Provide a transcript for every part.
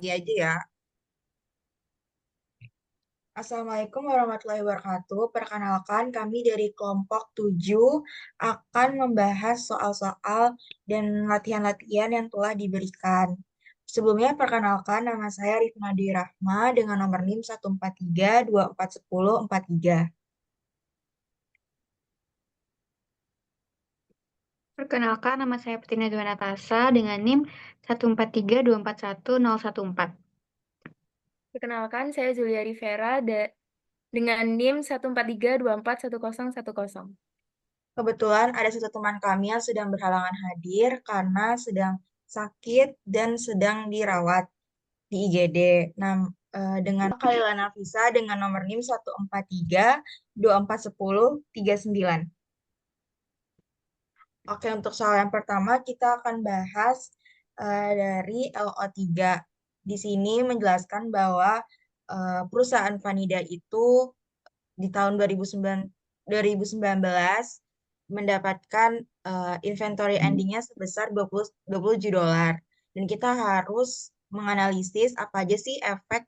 Lagi aja ya. Assalamualaikum warahmatullahi wabarakatuh. Perkenalkan, kami dari kelompok 7 akan membahas soal-soal dan latihan-latihan yang telah diberikan. Sebelumnya, perkenalkan nama saya Rifna Dwi Rahma dengan nomor NIM 143241043. Perkenalkan, nama saya Petina Dwi Natasa dengan NIM 143241014. Perkenalkan, saya Julia Rivera dengan NIM 143241010. Kebetulan ada satu teman kami yang sedang berhalangan hadir karena sedang sakit dan sedang dirawat di IGD. Nah, dengan Khaila Nafisa dengan nomor NIM 143241039. Oke, untuk soal yang pertama kita akan bahas dari LO3. Di sini menjelaskan bahwa perusahaan Vanida itu di tahun 2019 mendapatkan inventory endingnya sebesar 27 dolar. Dan kita harus menganalisis apa aja sih efek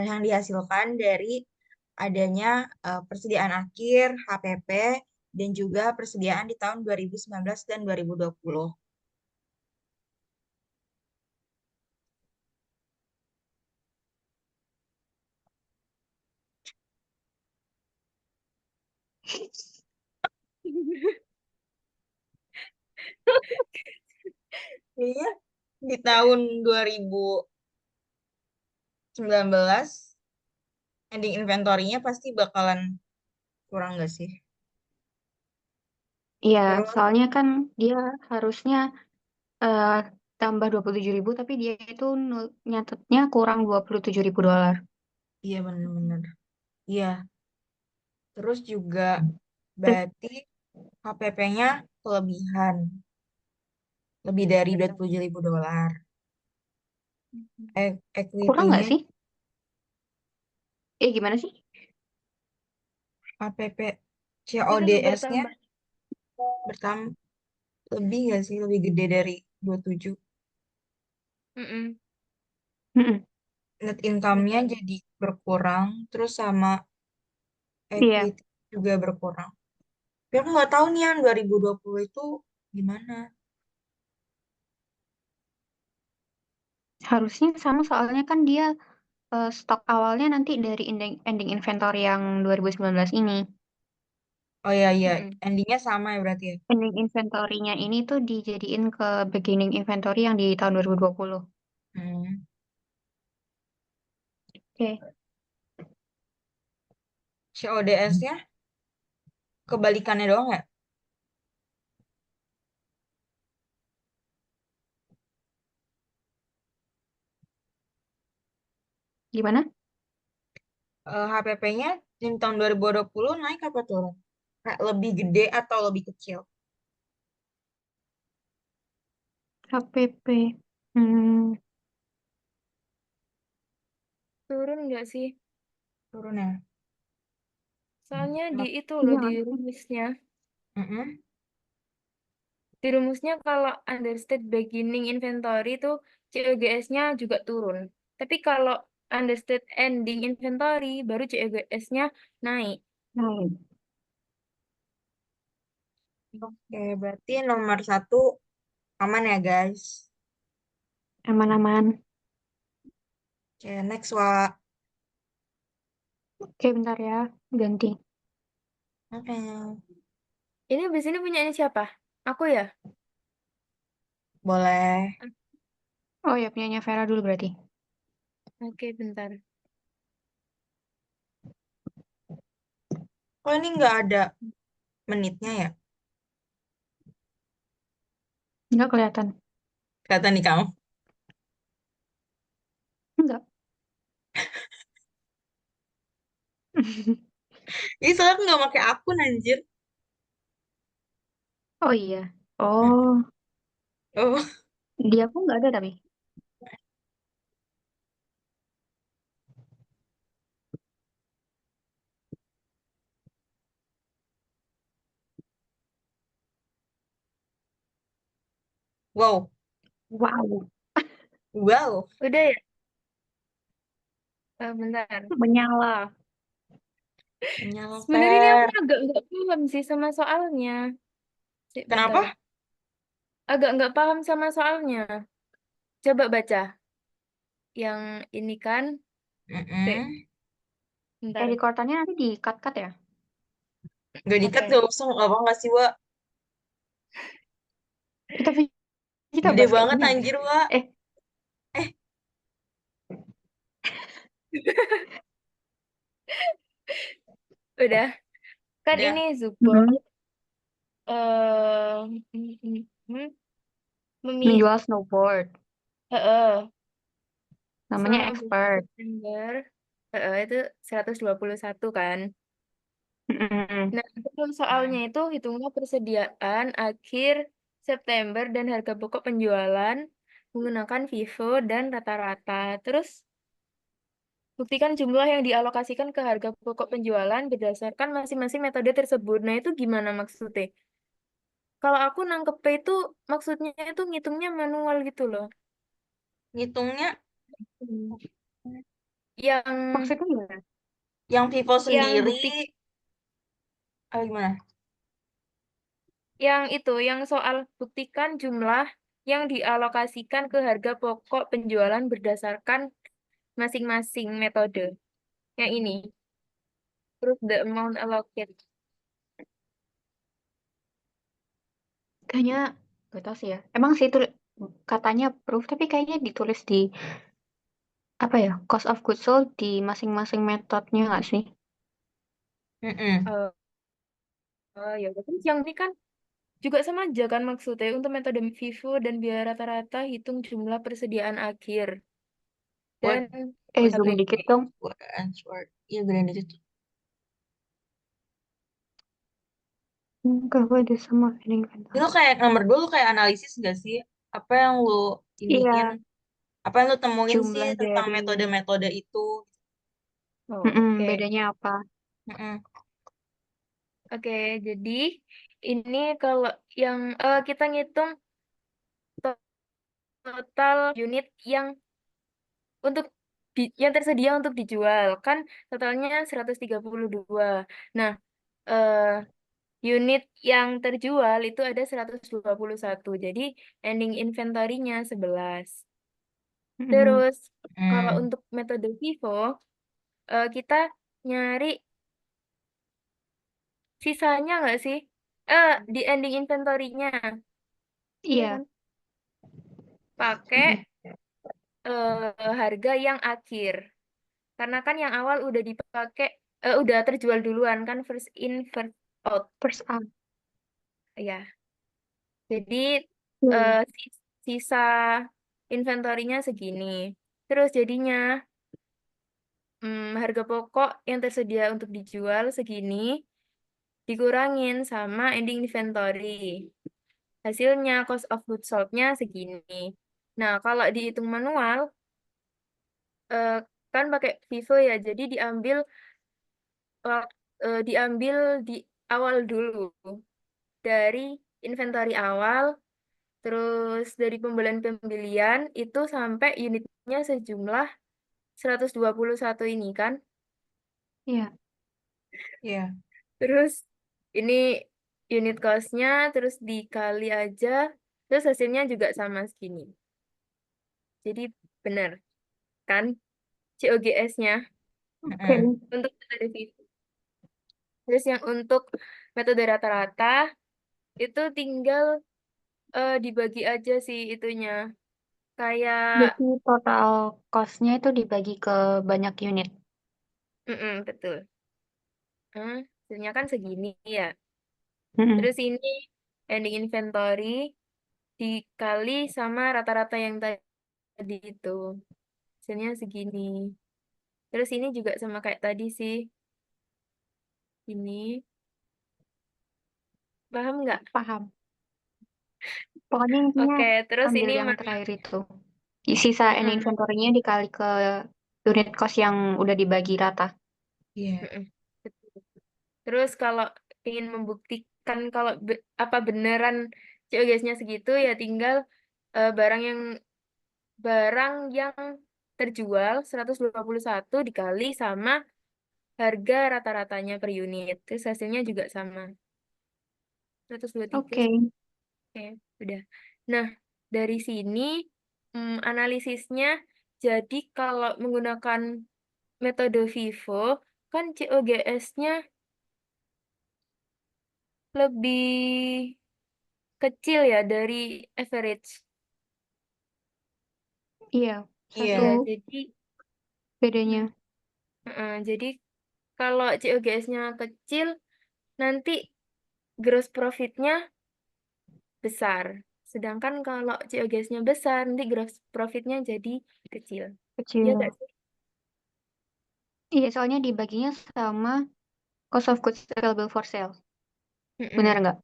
yang dihasilkan dari adanya persediaan akhir, HPP, dan juga persediaan di tahun 2019 dan 2020. Kayaknya di tahun 2019 ending inventory-nya pasti bakalan kurang nggak sih? Iya, Terus, soalnya kan dia harusnya eh, tambah 27.000, tapi dia itu nyatetnya kurang 27.000 dolar. iya bener-bener. Iya, terus juga Terus berarti HPP-nya kelebihan, lebih dari 27.000 dolar. kurang nggak Equity-nya, sih? Gimana sih? HPP Itu lebih CODS-nya bertambah. bertambah lebih nggak sih? Lebih gede dari 27. Mm-mm. Mm-mm. Net income-nya jadi berkurang, terus sama Iya, equity juga berkurang. Tapi aku nggak tahu nih yang 2020 itu gimana. harusnya sama soalnya kan dia stok awalnya nanti dari ending inventory yang 2019 ini. Oh iya, iya. Mm-mm. Endingnya sama ya berarti ya? Ending inventory-nya ini tuh dijadiin ke beginning inventory yang di tahun 2020. Hmm. Oke, CODS-nya kebalikannya doang nggak? gimana? HPP-nya di tahun 2020 naik apa turun? Kayak lebih gede atau lebih kecil? HPP. Hmm, Turun nggak sih? Turun ya? Soalnya di Kenapa? itu loh, iya. Mm-mm. di rumusnya kalau understate beginning inventory itu COGS-nya juga turun. Tapi kalau understate ending inventory, baru COGS-nya naik. Nah, Oke, berarti nomor satu aman ya guys. aman-aman. Oke, next Wak. Oke, bentar ya. Ganti. Oke, Ini abis ini punya siapa? Aku ya? boleh. Oh ya, punyanya Vera dulu berarti. Oke, bentar. Oh ini nggak ada menitnya ya? Enggak kelihatan. Kata nih kamu. Enggak. Ini soalnya aku nggak pakai akun anjir. Oh iya. Hmm. Oh, Oh, di aku nggak ada tapi. wow. Wow. Wow. Udah ya? Bentar. Menyala. Menyala Sebenarnya ini aku fair. agak nggak paham sih sama soalnya. Sik, bentar. Kenapa? Agak nggak paham sama soalnya. Coba baca. Yang ini kan. Sik, Mm-mm. bentar. Recordannya nanti di-cut-cut ya? Gak dikat, Oke. gak usah, gak apa nggak sih, Wak? Tapi kita Gede bahas kayak banget gini aja. anjir, Wak. Eh, Eh, Udah. Kan udah. ini Zubo. mhm, eh mm, mm, mm, memi menjual snowboard. heeh, Namanya selama bulan expert. September itu 121 kan. Mhm. Nah, itu soalnya itu hitungnya persediaan akhir September dan harga pokok penjualan menggunakan FIFO dan rata-rata. Terus buktikan jumlah yang dialokasikan ke harga pokok penjualan berdasarkan masing-masing metode tersebut. Nah, itu gimana maksudnya? Kalau aku nangkep itu maksudnya itu ngitungnya manual gitu loh. Ngitungnya Hmm. Yang Maksudnya gimana? yang Vivo yang sendiri, bukti gimana? yang itu yang soal buktikan jumlah yang dialokasikan ke harga pokok penjualan berdasarkan masing-masing metode. Yang ini, proof the amount allocated. Kayaknya gak tau sih ya. Emang sih itu katanya proof, tapi kayaknya ditulis di apa ya? Cost of goods sold di masing-masing metodenya nggak sih? Mm-mm. Eh, ya udah. Terus yang ini kan juga sama aja kan maksudnya untuk metode FIFO dan biaya rata-rata hitung jumlah persediaan akhir What? dan Zoom HPP. dikit dong. What answer? Iya, gedean itu. Enggak, gue ada sama ini Itu inventory. kayak nomor 2, lu kayak analisis gak sih? Apa yang lu iniin? Iya, Apa yang lu temuin sih jumlah tentang dari metode-metode itu? Oh, oke. bedanya apa? Mm-mm. Oke, jadi ini kalau yang kita ngitung total unit yang untuk yang tersedia untuk dijual kan totalnya 132. Nah, eh, unit yang terjual itu ada 121. Jadi ending inventory-nya 11. Mm-mm. Terus kalau Mm. untuk metode FIFO kita nyari sisanya nggak sih? Di ending inventory-nya. Iya Iya. kan? Pakai Mm-mm. harga yang akhir. Karena kan yang awal udah dipakai, udah terjual duluan kan first in first out. First up. Ya, jadi Iya, eh, iya. sisa inventorinya segini. Terus jadinya harga pokok yang tersedia untuk dijual segini dikurangin sama ending inventory. Hasilnya cost of goods sold-nya segini. Nah, kalau dihitung manual eh, kan pakai FIFO ya, jadi diambil di awal dulu dari inventory awal, terus dari pembelian-pembelian itu sampai unitnya sejumlah 121 ini kan. Iya. Iya. Terus ini unit cost-nya terus dikali aja, terus hasilnya juga sama segini. Jadi benar kan COGS-nya Oke. Mm-mm. untuk metode FIFO. Terus yang untuk metode rata-rata itu tinggal dibagi aja sih itunya. Kayak, Jadi total cost-nya itu dibagi ke banyak unit. betul. Hasilnya kan segini ya. Mm-mm. Terus ini ending inventory dikali sama rata-rata yang tadi itu. Hasilnya segini. Terus ini juga sama kayak tadi sih. Ini, paham nggak? Paham. Pokoknya intinya Oke, terus ambil ini yang mana? terakhir itu. Sisa end Mm-mm, inventory-nya dikali ke unit cost yang udah dibagi rata. Iya. mm-mm. Betul. Terus kalau ingin membuktikan kalau apa beneran COGS-nya segitu ya tinggal barang yang terjual 121 dikali sama harga rata-ratanya per unit. Terus hasilnya juga sama. 123. Oke. Oke, udah. Nah, dari sini analisisnya jadi kalau menggunakan metode Vivo kan COGS-nya lebih kecil ya dari average. Iya, Iya. satu Iya, jadi bedanya. jadi kalau COGS-nya kecil nanti gross profit-nya besar. Sedangkan kalau COGS-nya besar nanti gross profit-nya jadi kecil. Iya Kecil. nggak sih? Iya, soalnya dibaginya sama cost of goods available for sale. Benar Mm-mm. nggak?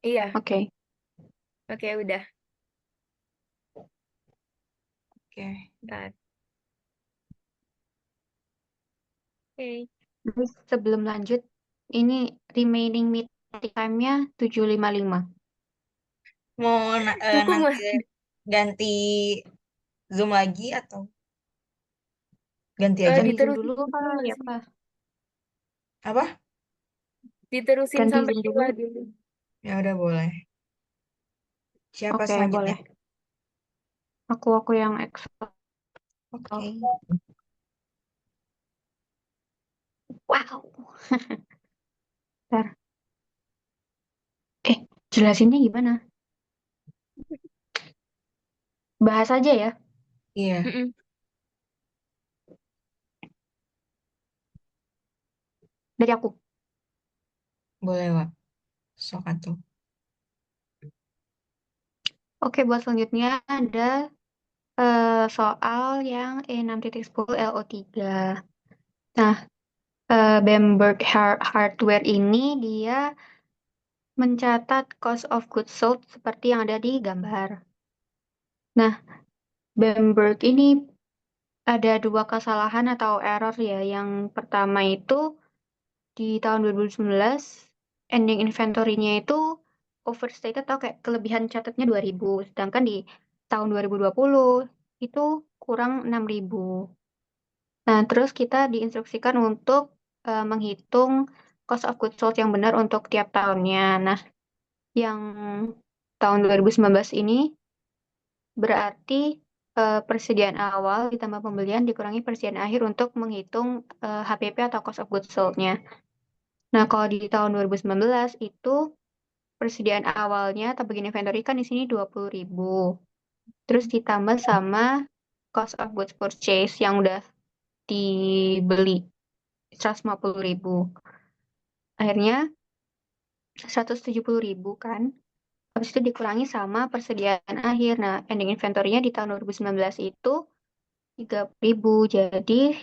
Iya, Oke. oke udah. Oke. Ntar. Oke. Terus sebelum lanjut, ini remaining meeting time-nya 7.55. Mau Cukup nanti Mas. ganti Zoom lagi atau ganti aja? Ganti Zoom Diterusin dulu dulu Kak, nggak ya sih? Kak? Diterusin Ganti sampai Zoom dulu? sila dulu. Ya udah boleh. Siapa Oke, selanjutnya? boleh. Aku yang Excel. Oke. Wow. Bentar. Jelasinnya gimana? Bahas aja ya, Iya, Mm-mm. dari aku. boleh, Wak. Sok atuh. Oke, buat selanjutnya ada soal yang E6.10 LO3. Nah, Bamberg Hardware ini dia mencatat cost of goods sold seperti yang ada di gambar. Nah, Bamberg ini ada dua kesalahan atau error ya. Yang pertama itu di tahun 2019 ending inventory-nya itu overstated atau kayak kelebihan catatnya 2.000. Sedangkan di tahun 2020 itu kurang 6.000. Nah, terus kita diinstruksikan untuk menghitung cost of goods sold yang benar untuk tiap tahunnya. Nah, yang tahun 2019 ini berarti persediaan awal ditambah pembelian dikurangi persediaan akhir untuk menghitung HPP atau cost of goods sold-nya. Nah, kalau di tahun 2019 itu persediaan awalnya atau bagian inventory kan di sini 20.000. Terus ditambah sama cost of goods purchase yang udah dibeli 150.000. Akhirnya 170.000 kan. Habis itu dikurangi sama persediaan akhir. Nah, ending inventory-nya di tahun 2019 itu 30.000. Jadi,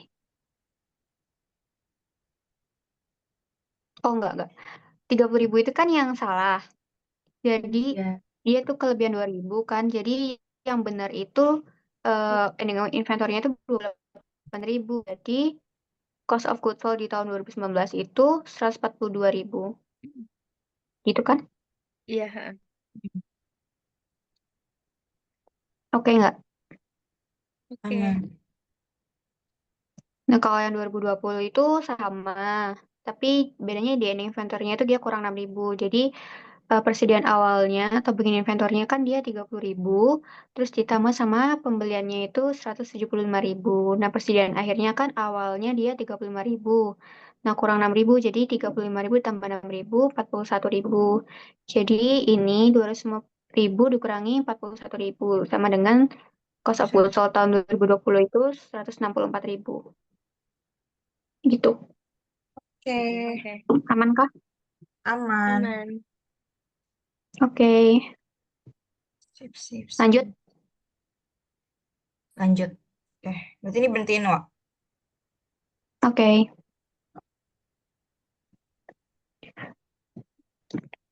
oh enggak. 30.000 itu kan yang salah. Jadi, Ya. dia tuh kelebihan 2.000 kan. Jadi, yang benar itu ending inventory-nya itu 28.000. Jadi, cost of goods sold di tahun 2019 itu 142.000. Gitu kan? Iya. Ha. Oke nggak? Oke. Aman. Nah, kalau yang 2020 itu sama. Tapi bedanya di ending inventory-nya itu dia kurang 6.000. Jadi, persediaan awalnya atau begini inventornya kan dia 30.000, terus ditambah sama pembeliannya itu 175.000. Nah, persediaan akhirnya kan awalnya dia 35.000. Nah, kurang 6.000, jadi 35.000 tambah 6.000, 41.000. Jadi ini 200.000 dikurangi 41.000, sama dengan cost of goods sold tahun 2020 itu 164.000. Gitu. Oke. Oke. Aman kah? Aman. Aman. Oke, Sip, sip, sip. lanjut. Lanjut. Berarti ini berhentiin, Wak. Oke,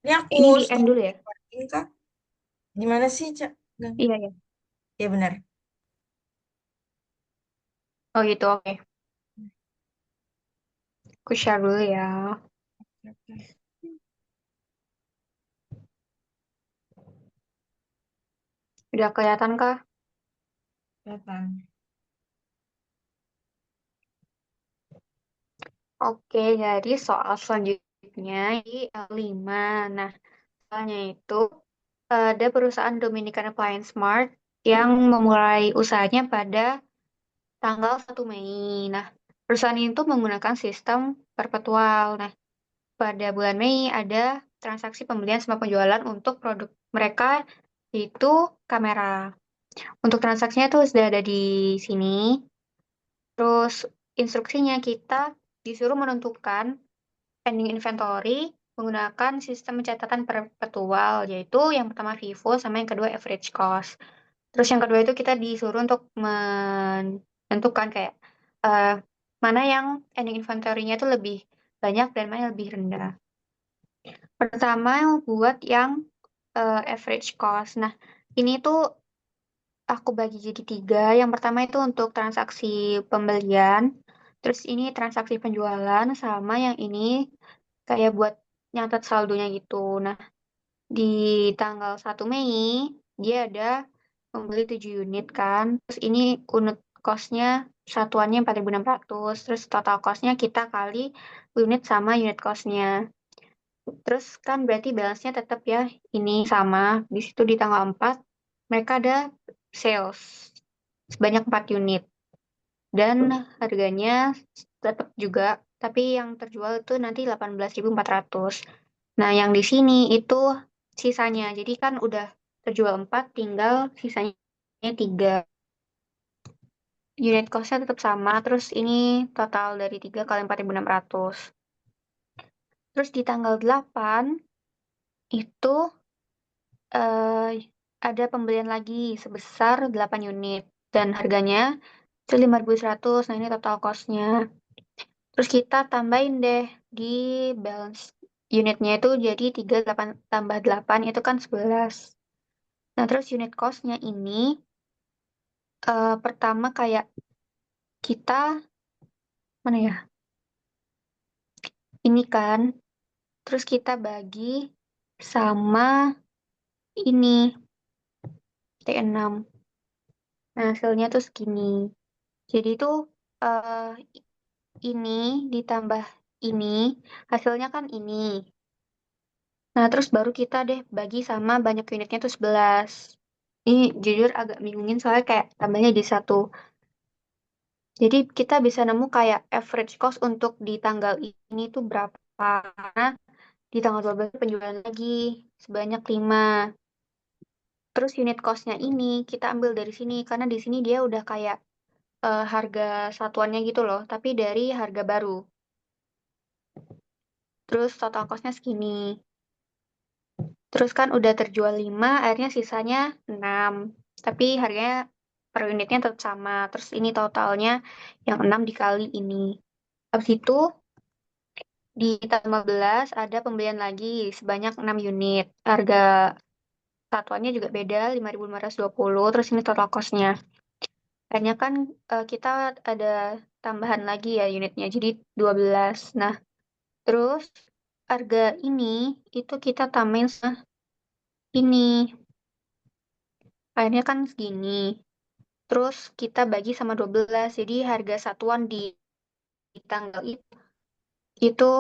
Ini aku ini di end stop dulu ya. recording kah? Gimana sih, Cak? Iya, ya. Ya benar. Oh gitu, oke. Aku share dulu ya. Oke. Udah kelihatan kah? Kelihatan. Oke, jadi soal selanjutnya di L5. Nah, soalnya itu ada perusahaan Dominican Appliance Mart yang memulai usahanya pada tanggal 1 Mei. Nah, perusahaan itu menggunakan sistem perpetual. Nah, pada bulan Mei ada transaksi pembelian sama penjualan untuk produk mereka yaitu kamera. Untuk transaksinya tuh sudah ada di sini. Terus instruksinya kita disuruh menentukan ending inventory menggunakan sistem pencatatan perpetual, yaitu yang pertama FIFO sama yang kedua average cost. Terus yang kedua itu kita disuruh untuk menentukan kayak eh, mana yang ending inventory-nya itu lebih banyak dan mana yang lebih rendah. Pertama buat yang average cost. Nah, ini tuh aku bagi jadi 3. Yang pertama itu untuk transaksi pembelian, terus ini transaksi penjualan, sama yang ini kayak buat nyatet saldonya gitu. Nah, di tanggal 1 Mei, dia ada membeli 7 unit kan. Terus ini unit cost-nya satuannya 4.600. Terus total cost-nya kita kali unit sama unit cost-nya. Terus kan berarti balance-nya tetap ya ini sama. Di situ di tanggal 4 mereka ada sales sebanyak 4 unit. Dan harganya tetap juga, tapi yang terjual itu nanti 18.400. Nah, yang di sini itu sisanya. Jadi kan udah terjual 4, tinggal sisanya 3. Unit cost-nya tetap sama, terus ini total dari 3 kali 4.600. Terus di tanggal 8 itu eh, ada pembelian lagi sebesar 8 unit. Dan harganya itu 5.100. Nah, ini total cost-nya. Terus kita tambahin deh di balance unitnya itu jadi 3 8 tambah 8 itu kan 11. Nah, terus unit cost-nya ini pertama kayak kita mana ya? Ini kan terus kita bagi sama ini T6. Nah, hasilnya tuh segini. Jadi tuh eh, ini ditambah ini hasilnya kan ini. Nah, terus baru kita deh bagi sama banyak unitnya tuh 11. Ini jujur agak bingungin soalnya kayak tambahnya di satu. Jadi kita bisa nemu kayak average cost untuk di tanggal ini tuh berapa. Karena di tanggal 12 penjualan lagi sebanyak 5. Terus unit cost-nya ini kita ambil dari sini. Karena di sini dia udah kayak harga satuannya gitu loh. Tapi dari harga baru. Terus total cost-nya segini. Terus kan udah terjual 5, akhirnya sisanya 6. Tapi harganya per unitnya tetap sama. Terus ini totalnya yang 6 dikali ini. Habis itu di tanggal 15 ada pembelian lagi sebanyak 6 unit. Harga satuannya juga beda, 5.520. Terus ini total cost-nya. Akhirnya kan kita ada tambahan lagi ya unitnya, jadi 12. Nah, terus harga ini itu kita tambahin sama ini. Akhirnya kan segini. Terus kita bagi sama 12. Jadi harga satuan di tanggal itu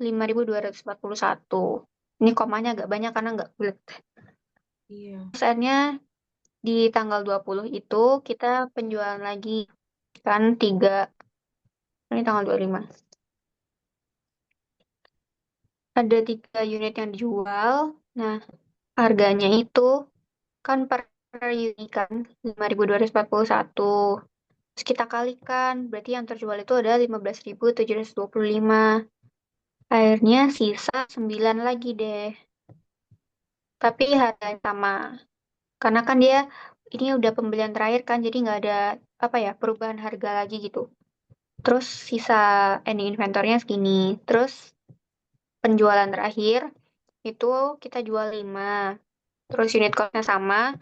5.241. Ini komanya agak banyak karena nggak bulat. Iya. Terus akhirnya di tanggal 20 itu kita penjualan lagi. Kan 3. Ini tanggal 25. Ada 3 unit yang dijual. Nah, harganya itu kan per unit kan 5.241. Terus kita kalikan, berarti yang terjual itu ada 15.725. Akhirnya sisa 9 lagi deh. Tapi harganya sama. Karena kan dia ini udah pembelian terakhir kan, jadi nggak ada apa ya perubahan harga lagi gitu. Terus sisa ending inventornya segini. Terus penjualan terakhir itu kita jual 5. Terus unit cost-nya sama,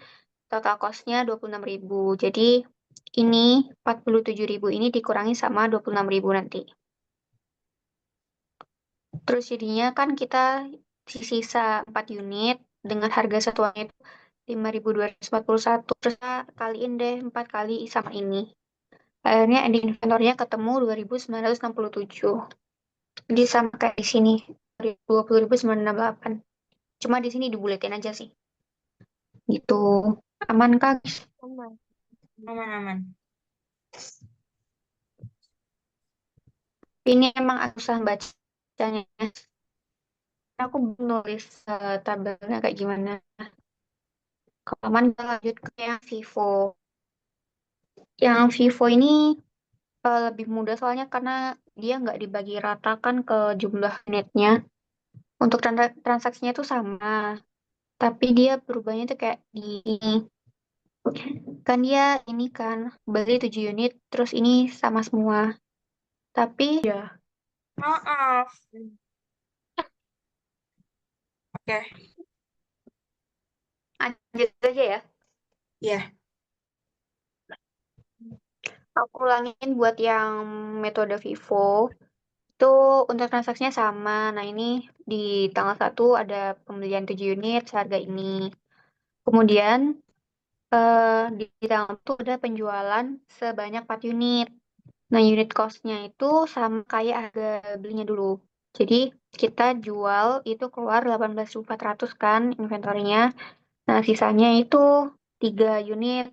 total cost-nya 26.000. Jadi ini 47.000 ini dikurangi sama 26.000 nanti. Terus jadinya kan kita sisa 4 unit dengan harga satuannya itu 5.241. Terus kita kaliin deh 4 kali sama ini. Akhirnya ending inventornya ketemu 2.967. Jadi sama kayak di sini, 20.968. Cuma di sini dibuletin aja sih. Gitu. Aman kah, guys? Aman. Aman-aman. Ini emang aku susah bacanya. Aku belum nulis tabelnya kayak gimana. Kalau aman kita lanjut ke yang Vivo. Yang Vivo ini lebih mudah soalnya karena dia nggak dibagi rata kan ke jumlah unitnya. Untuk transaksinya itu sama, tapi dia berubahnya tuh kayak di kan dia ini kan beli 7 unit terus ini sama semua. Tapi ya Maaf. Oke. lanjut aja ya. Iya. Aku ulangin buat yang metode Vivo. Itu untuk transaksinya sama. Nah, ini di tanggal 1 ada pembelian 7 unit seharga ini. Kemudian di tanggal itu ada penjualan sebanyak 4 unit. Nah, unit cost-nya itu sama kayak harga belinya dulu. Jadi, kita jual itu keluar 18.400 kan inventorinya. Nah, sisanya itu 3 unit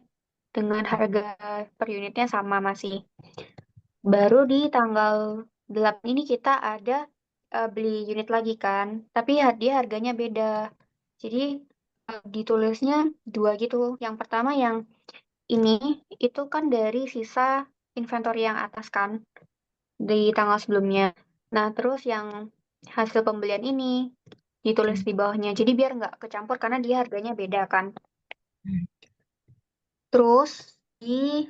dengan harga per unitnya sama masih. Baru di tanggal 8 ini kita ada beli unit lagi kan. Tapi ya dia harganya beda. Jadi ditulisnya dua gitu. Yang pertama yang ini itu kan dari sisa inventory yang atas kan di tanggal sebelumnya. Nah, terus yang hasil pembelian ini ditulis di bawahnya. Jadi biar nggak kecampur karena dia harganya beda kan. Terus di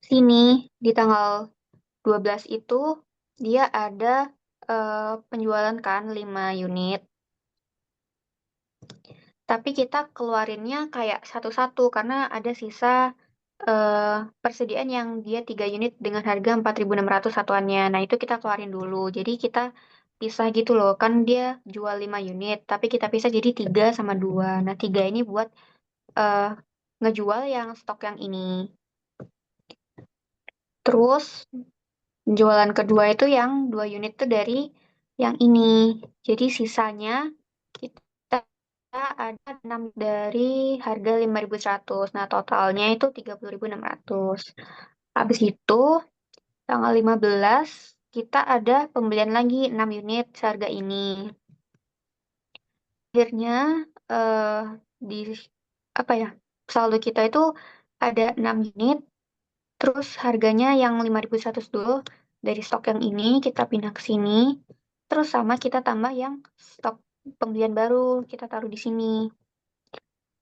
sini di tanggal 12 itu dia ada penjualan kan 5 unit. Tapi kita keluarinnya kayak satu-satu karena ada sisa persediaan yang dia 3 unit dengan harga 4.600 satuannya. Nah, itu kita keluarin dulu. Jadi kita pisah gitu loh. Kan dia jual 5 unit, tapi kita pisah jadi 3 sama 2. Nah, 3 ini buat eh, ngejual yang stok yang ini. Terus jualan kedua itu yang 2 unit tuh dari yang ini. Jadi sisanya kita ada 6 dari harga 5.100. Nah, totalnya itu 30.600. Habis itu tanggal 15 kita ada pembelian lagi 6 unit seharga ini. Akhirnya eh, di apa ya? Saldo kita itu ada 6 unit, terus harganya yang 5.100 dulu dari stok yang ini kita pindah ke sini. Terus sama kita tambah yang stok pembelian baru kita taruh di sini.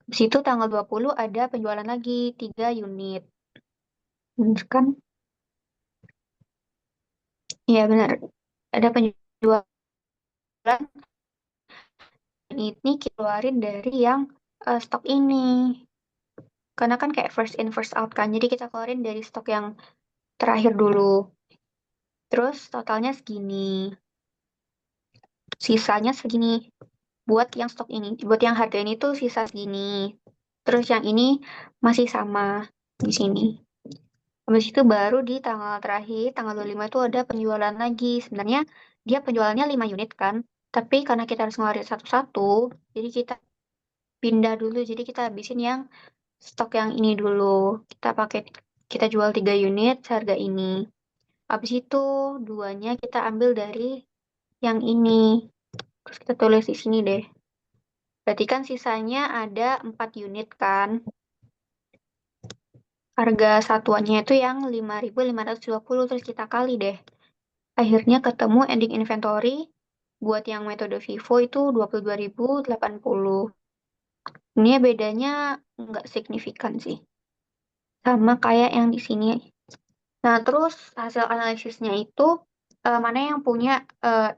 Di situ tanggal 20 ada penjualan lagi 3 unit. Bener kan? Iya benar. Ada penjualan ini keluarin dari yang stok ini. Karena kan kayak first in first out kan. Jadi kita keluarin dari stok yang terakhir dulu. Terus totalnya segini. Sisanya segini. Buat yang stok ini. Buat yang harga ini tuh sisa segini. Terus yang ini masih sama di sini. Habis itu baru di tanggal terakhir, tanggal 25 itu ada penjualan lagi. Sebenarnya dia penjualannya 5 unit kan. Tapi karena kita harus ngeluarin satu-satu, jadi kita pindah dulu. Jadi kita habisin yang stok yang ini dulu. Kita jual 3 unit harga ini. Habis itu duanya kita ambil dari yang ini. Terus kita tulis di sini deh. Berarti kan sisanya ada 4 unit kan. Harga satuannya itu yang 5.520 terus kita kali deh. Akhirnya ketemu ending inventory buat yang metode Vivo itu 22.080. Ini bedanya nggak signifikan sih. Sama kayak yang di sini. Nah, terus hasil analisisnya itu mana yang punya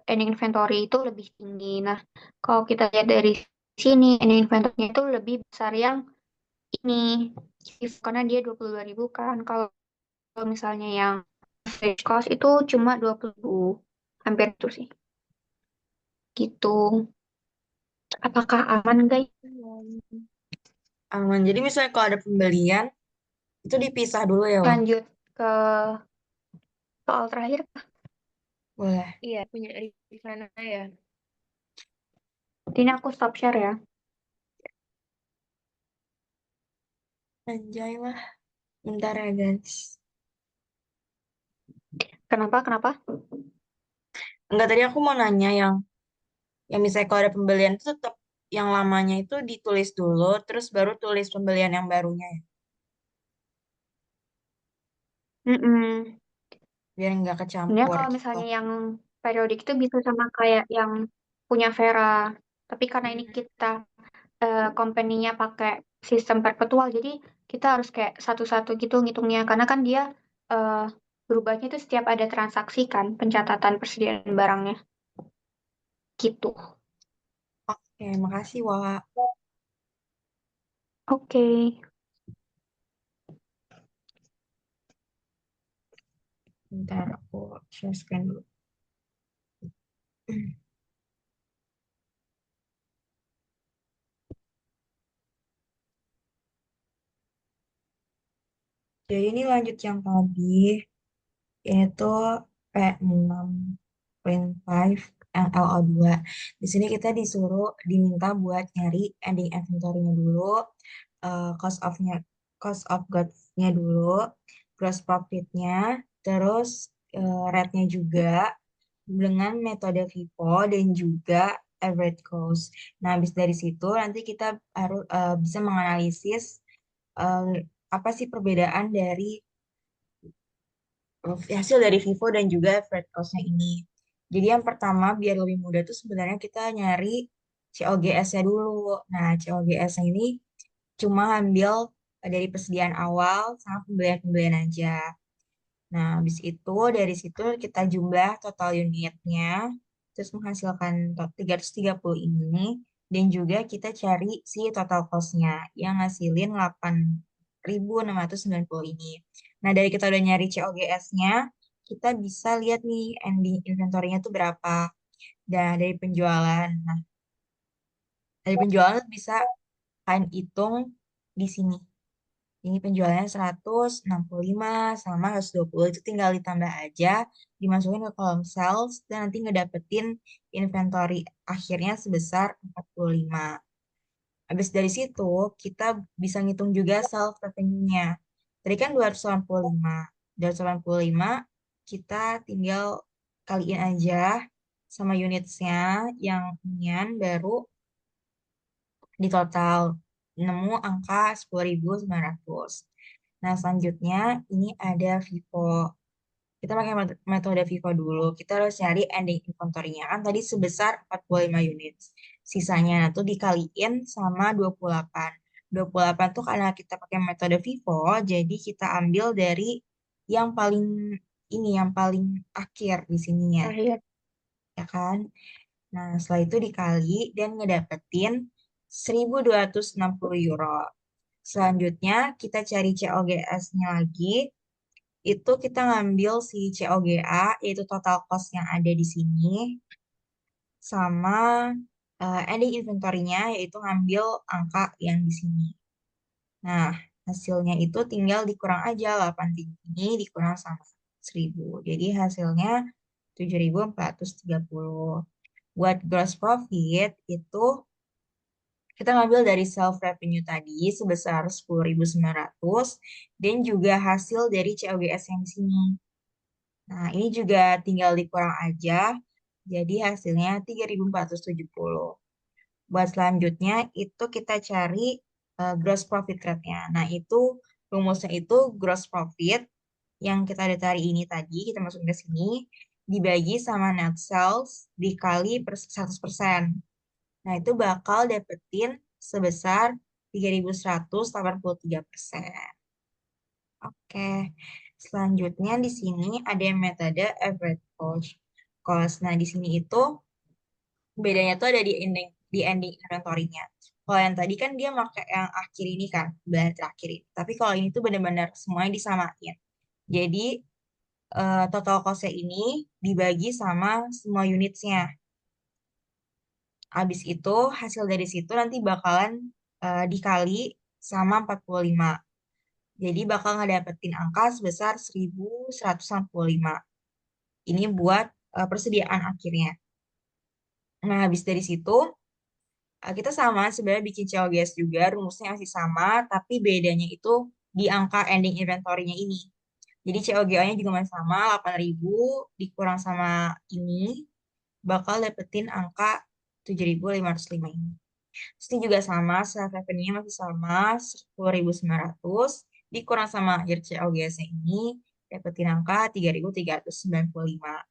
ending inventory itu lebih tinggi. Nah, kalau kita lihat dari sini, ending inventory itu lebih besar yang ini. Karena dia 22.000 kan. Kalau misalnya yang average cost itu cuma 20.000. Hampir itu sih. Gitu. Apakah aman, guys? Aman. Jadi misalnya kalau ada pembelian, itu dipisah dulu ya, Wak? Lanjut ke soal terakhir. Boleh. Iya, punya Rifana ya. Ini aku stop share ya. Anjay lah. Bentar ya guys. Kenapa? Kenapa? Enggak, tadi aku mau nanya yang misalnya kalau ada pembelian itu tetap yang lamanya itu ditulis dulu, terus baru tulis pembelian yang barunya ya. Mm-mm. Biar nggak Sebenarnya kecampur kalau gitu. misalnya yang periodik itu bisa sama kayak yang punya Vera. Tapi karena ini Hmm. kita company-nya pakai sistem perpetual, jadi kita harus kayak satu-satu gitu ngitungnya. Karena kan dia eh, berubahnya itu setiap ada transaksi kan, pencatatan persediaan barangnya. Gitu. Oke, makasih Wak. Oke. Bentar aku share screen dulu. Jadi ini lanjut yang tadi, yaitu P6.5 LO2. Di sini kita diminta buat nyari ending inventory-nya dulu, cost of goods-nya dulu, gross profit-nya, terus rate-nya juga dengan metode FIFO dan juga average cost. Nah, habis dari situ nanti kita harus bisa menganalisis eh, apa sih perbedaan dari hasil dari Vivo dan juga Fred Cost-nya ini. Jadi yang pertama biar lebih mudah tuh sebenarnya kita nyari COGS-nya dulu. Nah, COGS-nya ini cuma ambil dari persediaan awal sama pembelian-pembelian aja. Nah, habis itu dari situ kita jumlah total unitnya, terus menghasilkan 330 ini, dan juga kita cari si total cost-nya yang ngasilin 8.690 ini. Nah, dari kita udah nyari COGS-nya, kita bisa lihat nih ending inventory-nya tuh berapa. Dan dari penjualan. Nah, dari penjualan bisa kalian hitung di sini. Ini penjualannya 165 sama 120 itu tinggal ditambah aja, dimasukin ke kolom sales dan nanti ngedapetin inventory akhirnya sebesar 45. Habis dari situ kita bisa ngitung juga self revenue-nya. Tadi kan 285. 285 kita tinggal kaliin aja sama unitsnya yang inian baru di total nemu angka 10.900. Nah, selanjutnya ini ada Vivo. Kita pakai metode Vivo dulu. Kita harus cari ending inventory-nya. Kan tadi sebesar 45 unit. Sisanya tuh dikaliin sama 28. 28 tuh karena kita pakai metode Vivo, jadi kita ambil dari yang paling yang paling akhir di sininya, Akhir. ya kan? Nah, setelah itu dikali dan ngedapetin 1.260 euro. Selanjutnya, kita cari COGS-nya lagi. Itu kita ngambil si COGA, yaitu total cost yang ada di sini, sama ending inventory-nya, yaitu ngambil angka yang di sini. Nah, hasilnya itu tinggal dikurang aja 8 ini dikurang sama 1.000. Jadi hasilnya 7.430. Buat gross profit itu kita ngambil dari self revenue tadi sebesar 10.900 dan juga hasil dari COGS yang di sini. Nah, ini juga tinggal dikurang aja. Jadi hasilnya 3.470. Buat selanjutnya itu kita cari gross profit rate-nya. Nah, itu rumusnya itu gross profit yang kita udah cari ini tadi, kita masukin ke sini, dibagi sama net sales dikali per 100%. Nah, itu bakal dapetin sebesar 3.183%. Oke, selanjutnya di sini ada metode average cost. Nah, di sini itu bedanya tuh ada di ending inventory-nya. Kalau yang tadi kan dia pakai yang akhir ini kan, bahan terakhir ini. Tapi kalau ini tuh benar-benar semuanya disamain. Jadi total cost-nya ini dibagi sama semua unitsnya. Habis itu hasil dari situ nanti bakalan dikali sama 45. Jadi bakal ngedapetin angka sebesar 1.165. Ini buat persediaan akhirnya. Nah, habis dari situ kita sama sebenarnya bikin COGS juga, rumusnya masih sama, tapi bedanya itu di angka ending inventory-nya ini. Jadi COGA-nya juga masih sama, 8.000 dikurang sama ini, bakal dapetin angka 7.505 ini. Terus ini juga sama, self revenue-nya masih sama, 10.900, dikurang sama akhir COGS-nya ini, dapetin angka 3.395.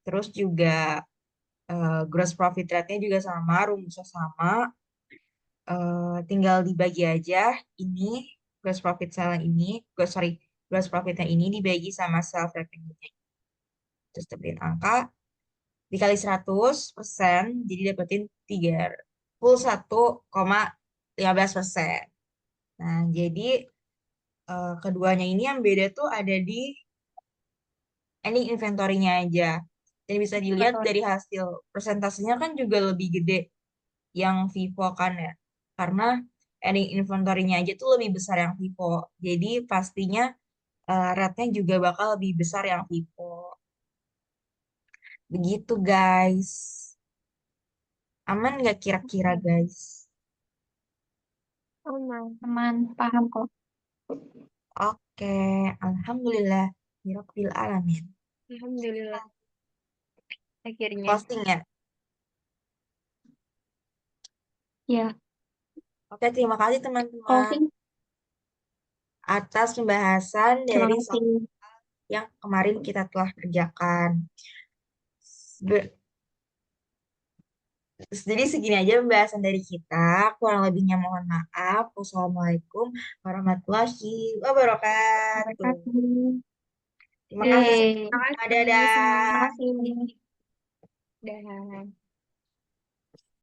Terus juga gross profit rate-nya juga sama, rumusnya sama, tinggal dibagi aja ini gross profit sale ini, gross profitnya ini dibagi sama self revenue-nya. Terus dapetin angka dikali 100%, jadi dapetin 31,15%. Nah, jadi keduanya ini yang beda tuh ada di ending inventory-nya aja. Dan bisa dilihat Betul. dari hasil persentasenya kan juga lebih gede yang Vivo kan ya. Karena ending inventory-nya aja tuh lebih besar yang Vivo. Jadi pastinya rate-nya juga bakal lebih besar yang Vivo. Begitu guys. Aman nggak kira-kira guys? Aman. Aman, paham kok. Oke, Alhamdulillah. Rabbil alamin. Alhamdulillah. Akhirnya. Closing ya. Ya, Oke, terima kasih teman-teman closing. atas pembahasan Terima dari kasih. soal yang kemarin kita telah kerjakan. Be- Jadi segini aja pembahasan dari kita. Kurang lebihnya mohon maaf. Wassalamualaikum warahmatullahi Terima wabarakatuh. kasih. Terima kasih Yeay. Terima semua. kasih Dadah. semuanya. Terima kasih. Dah.